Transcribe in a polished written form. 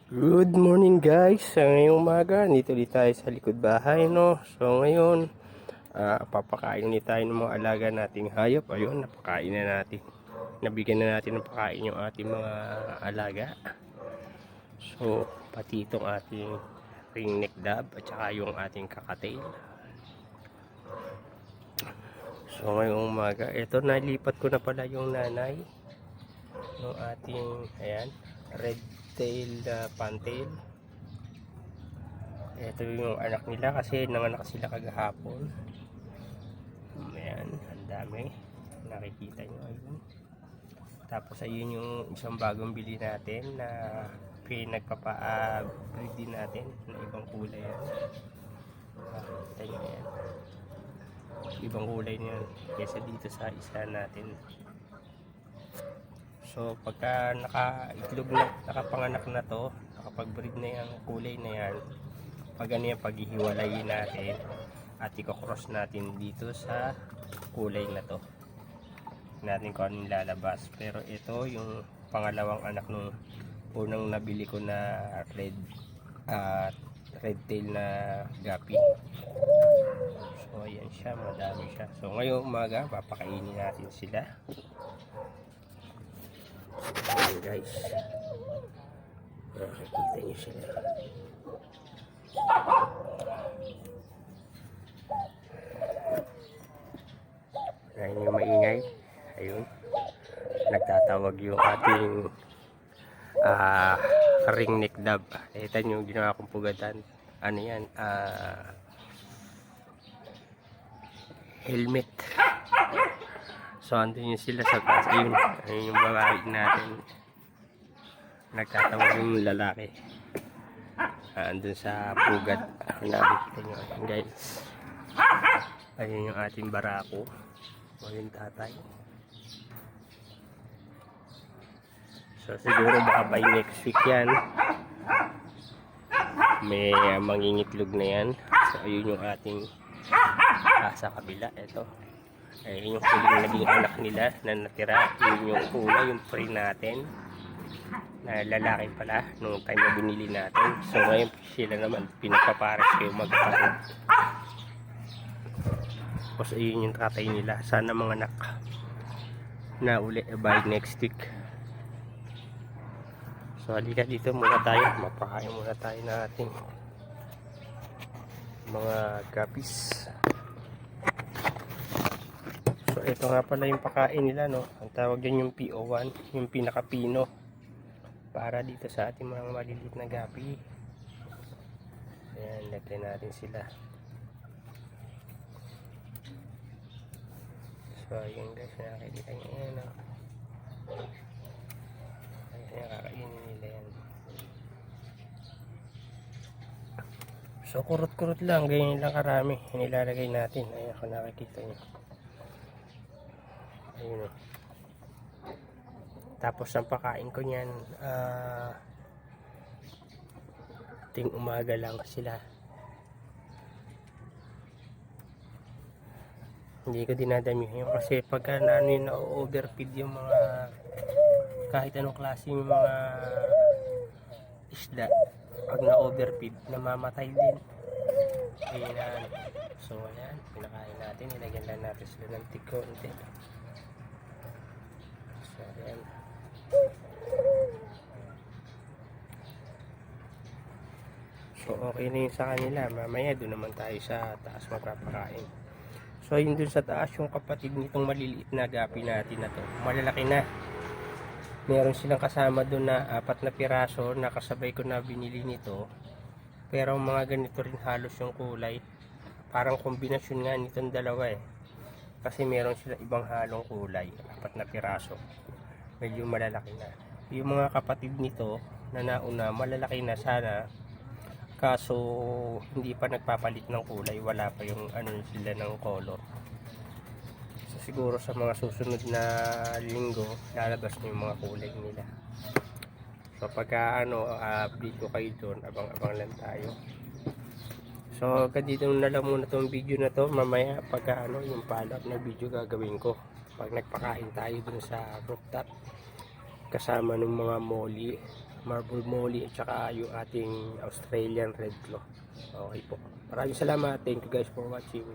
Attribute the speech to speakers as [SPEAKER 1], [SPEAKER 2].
[SPEAKER 1] Good morning guys. Sa ngayong umaga, dito ulit tayo sa likod bahay, no. So ngayon, papakain ulit tayo ng mga alaga nating hayop. Ayun, napakain na natin. Nabigyan na natin ng pakain yung ating mga alaga. So, pati itong ating ringneck dove at saka yung ating kakatail. So ngayong umaga, ito nalipat ko na pala yung nanay ng ating, ayan, red tail pantail. Ito yung anak nila kasi nanganak sila kagahapon. Ayan, ang dami. Nakikita nyo, ayun. Tapos ayun yung isang bagong bili natin na pinagpapa-breed din natin na ibang kulay yan. Nakikita nyo yan. Ibang kulay niyan kaysa dito sa isa natin. So pagka nakaitlog na, nakapanganak na to, nakapag-breed na yung kulay na yan, pag ano yan, paghihiwalayin natin at i-cross natin dito sa kulay na to natin kung anong lalabas. Pero ito yung pangalawang anak nung unang nabili ko na red tail na gapi. So ayan siya, madami siya. So ngayong umaga papakainin natin sila. Ayan guys, nakikita nyo sila. Ayan yung maingay. Ayun, nagtatawag yung ating ringneck dove. Ito yung ginawa kong pugatan. Ano yan, helmet. So andun yun sila sa taas. Ayun yung babae natin. Nagtatawag yung lalaki. Andun sa pugat. Nakikita nyo guys. Ayun yung ating barako. Ayun tatay. So siguro baka by next week yan may mangingitlog na yan. So ayun yung ating sa kabila. Ito ayun yung huling naging anak nila na natira. Yun yung una, yung pre natin na lalaki pala nung time na binili natin. So ngayon sila naman pinagpapares kayo magkapatid. Tapos ayun yung tatay nila. Sana mga anak na uli by next week. So halika dito muna tayo, mapakain muna tayo na ating mga guppies. So ito nga pala yung pakain nila, no. Ang tawag din yung PO1, yung pinakapino para dito sa ating mga maliliit na guppy. Ayan, lagyan natin sila. So ayun guys, nakikita nyo yan, no. Ayan, kakainin nila yan. So kurot-kurot lang, ganyan lang karami nilalagay natin. Ayan, kung nakikita nyo. Ayun, oh. Tapos ang pakain ko niyan, ting umaga lang sila. Hindi ko dinadamihan yun kasi pagka na-overfeed yung mga kahit anong klase yung mga isda, pag na-overfeed namamatay din. Ayan. So ayan, pinakain natin, nilagyan lang natin sila ng tikonti. So ayan. So okay na yun sa kanila. Mamaya doon naman tayo sa taas magpapakain. So yun dun sa taas yung kapatid nitong maliliit na gapi natin na to. Malalaki na. Meron silang kasama doon na 4 na piraso na kasabay ko na binili nito. Pero mga ganito rin halos yung kulay. Parang kombinasyon nga nitong dalawa eh. Kasi meron silang ibang halong kulay. 4 na piraso. Medyo malalaki na. Yung mga kapatid nito na nauna malalaki na sana. Kaso hindi pa nagpapalit ng kulay, wala pa yung ano sila ng color. So siguro sa mga susunod na linggo lalabas na yung mga kulay nila. So pagka update ko kayo doon, abang-abang lang tayo. So dito na lang muna tong video na to. Mamaya pagka yung follow up na video gagawin ko pag nagpakain tayo dun sa rooftop kasama ng mga molly marble molly at saka yung ating Australian red claw. Okay po. Maraming salamat. Thank you guys for watching.